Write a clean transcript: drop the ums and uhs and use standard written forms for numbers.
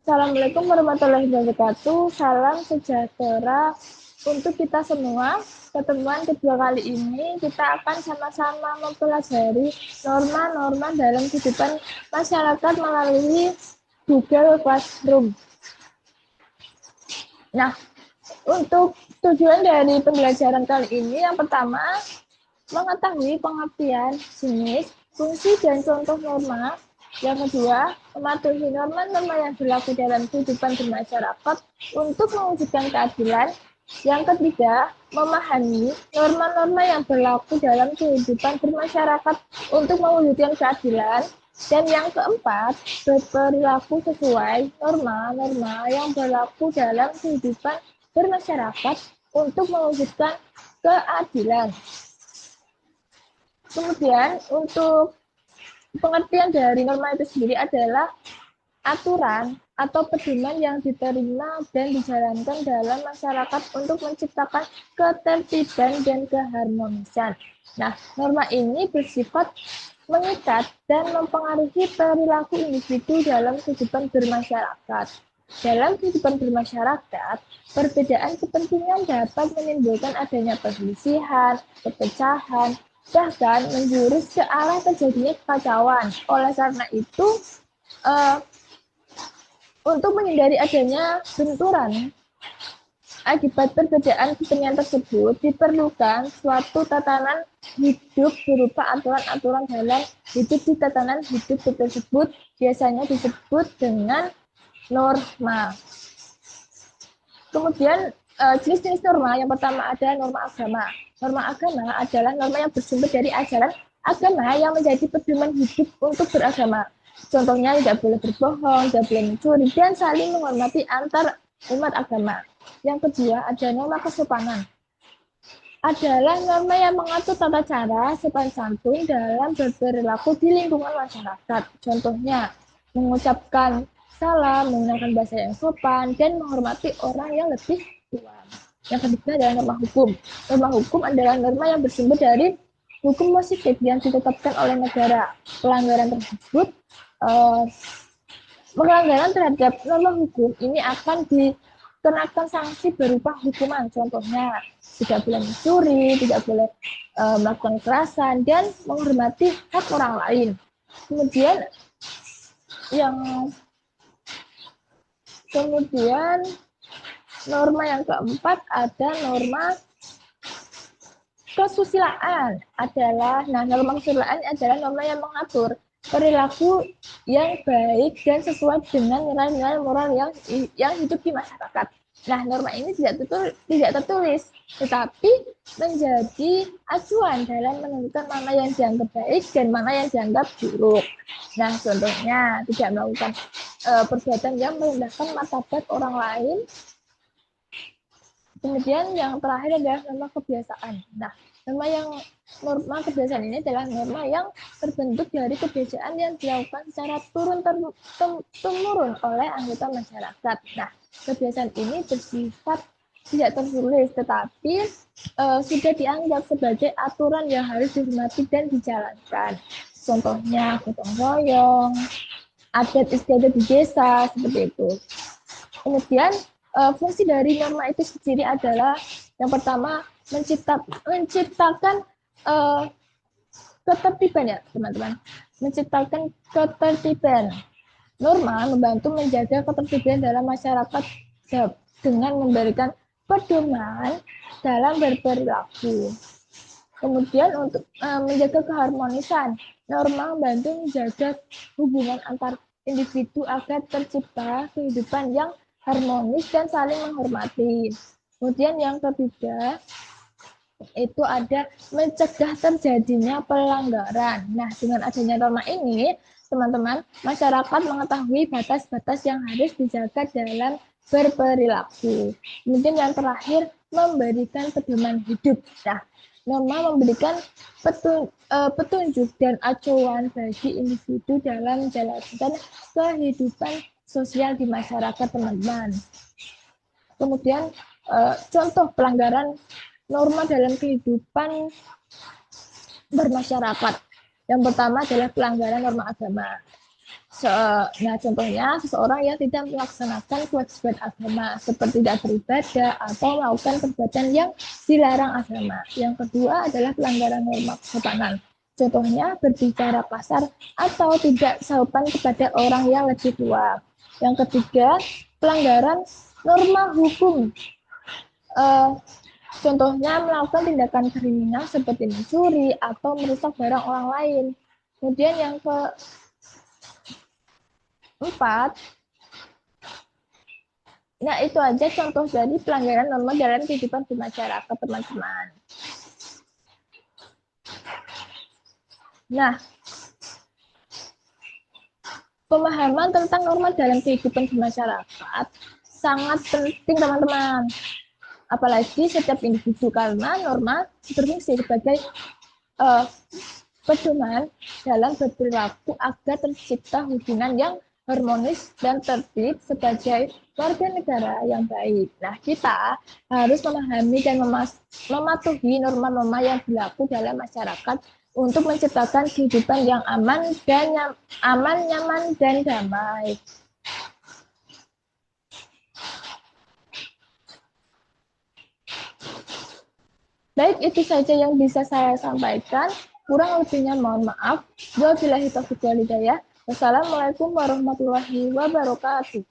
Assalamualaikum warahmatullahi wabarakatuh. Salam sejahtera untuk kita semua. Pertemuan kedua kali ini kita akan sama-sama mempelajari norma-norma dalam kehidupan masyarakat melalui Google Classroom. Nah, untuk tujuan dari pembelajaran kali ini yang pertama, mengetahui pengertian, jenis, fungsi, dan contoh norma. Yang kedua, mematuhi norma-norma yang berlaku dalam kehidupan bermasyarakat untuk mewujudkan keadilan. Yang ketiga, memahami norma-norma yang berlaku dalam kehidupan bermasyarakat untuk mewujudkan keadilan. Dan yang keempat, berperilaku sesuai norma-norma yang berlaku dalam kehidupan bermasyarakat untuk mewujudkan keadilan. Kemudian untuk pengertian dari norma itu sendiri adalah aturan atau pedoman yang diterima dan dijalankan dalam masyarakat untuk menciptakan ketertiban dan keharmonisan. Nah, norma ini bersifat mengikat dan mempengaruhi perilaku individu dalam kehidupan bermasyarakat. Dalam kehidupan bermasyarakat, perbedaan kepentingan dapat menimbulkan adanya perselisihan, perpecahan, bahkan menjurus ke arah terjadinya kekacauan. Oleh karena itu, untuk menghindari adanya benturan akibat perbedaan kepentingan tersebut, diperlukan suatu tatanan hidup berupa aturan-aturan dalam hidup. Di tatanan hidup tersebut biasanya disebut dengan norma. Kemudian jenis-jenis norma, yang pertama ada norma agama. Norma agama adalah norma yang bersumber dari ajaran agama yang menjadi pedoman hidup untuk beragama. Contohnya tidak boleh berbohong, tidak boleh mencuri, dan saling menghormati antar umat agama. Yang kedua ada norma kesopanan. Adalah norma yang mengatur tata cara sopan santun dalam berperilaku di lingkungan masyarakat. Contohnya mengucapkan salam, menggunakan bahasa yang sopan, dan menghormati orang yang lebih tua. Yang ketiga adalah norma hukum. Norma hukum adalah norma yang bersumber dari hukum positif yang ditetapkan oleh negara. Pelanggaran terhadap norma hukum ini akan dikenakan sanksi berupa hukuman. Contohnya tidak boleh mencuri, tidak boleh melakukan kekerasan, dan menghormati hak orang lain. Kemudian norma yang keempat ada norma kesusilaan. Norma kesusilaan adalah norma yang mengatur perilaku yang baik dan sesuai dengan nilai-nilai moral yang hidup di masyarakat. Nah, norma ini tidak tertulis, tetapi menjadi acuan dalam menentukan mana yang dianggap baik dan mana yang dianggap buruk. Nah, contohnya tidak melakukan perbuatan yang merendahkan martabat orang lain. Kemudian yang terakhir adalah norma kebiasaan. Nah, norma kebiasaan ini adalah norma yang terbentuk dari kebiasaan yang dilakukan secara turun-temurun oleh anggota masyarakat. Nah, kebiasaan ini bersifat tidak tertulis, tetapi sudah dianggap sebagai aturan yang harus dihormati dan dijalankan. Contohnya gotong royong, adat istiadat di desa, seperti itu. Kemudian fungsi dari norma itu sendiri adalah yang pertama menciptakan ketertiban, ya teman-teman. Menciptakan ketertiban. Norma membantu menjaga ketertiban dalam masyarakat dengan memberikan pedoman dalam berperilaku. Kemudian untuk menjaga keharmonisan, norma membantu menjaga hubungan antar individu agar tercipta kehidupan yang harmonis dan saling menghormati. Kemudian yang ketiga itu ada mencegah terjadinya pelanggaran. Nah, dengan adanya norma ini, teman-teman, masyarakat mengetahui batas-batas yang harus dijaga dalam berperilaku. Kemudian yang terakhir, memberikan pedoman hidup. Nah, norma memberikan petunjuk dan acuan bagi individu dalam menjalankan kehidupan sosial di masyarakat, teman-teman. Kemudian contoh pelanggaran norma dalam kehidupan bermasyarakat. Yang pertama adalah pelanggaran norma agama. Nah, contohnya seseorang yang tidak melaksanakan kewajiban agama seperti tidak beribadah atau melakukan perbuatan yang dilarang agama. Yang kedua adalah pelanggaran norma kesopanan. Contohnya berbicara kasar atau tidak sopan kepada orang yang lebih tua. Yang ketiga, pelanggaran norma hukum. Contohnya melakukan tindakan kriminal seperti mencuri atau merusak barang orang lain. Kemudian yang keempat, nah itu aja contoh dari pelanggaran norma dalam kehidupan bermasyarakat, teman-teman. Nah, pemahaman tentang norma dalam kehidupan bermasyarakat sangat penting, teman-teman. Apalagi setiap individu, karena norma berfungsi sebagai pedoman dalam berperilaku agar tercipta hubungan yang harmonis dan tertib sebagai warga negara yang baik. Nah, kita harus memahami dan mematuhi norma-norma yang berlaku dalam masyarakat untuk menciptakan kehidupan yang aman, nyaman, dan damai. Baik, itu saja yang bisa saya sampaikan. Kurang lebihnya mohon maaf. Wabillahi taufiq wal hidayah. Wassalamualaikum warahmatullahi wabarakatuh.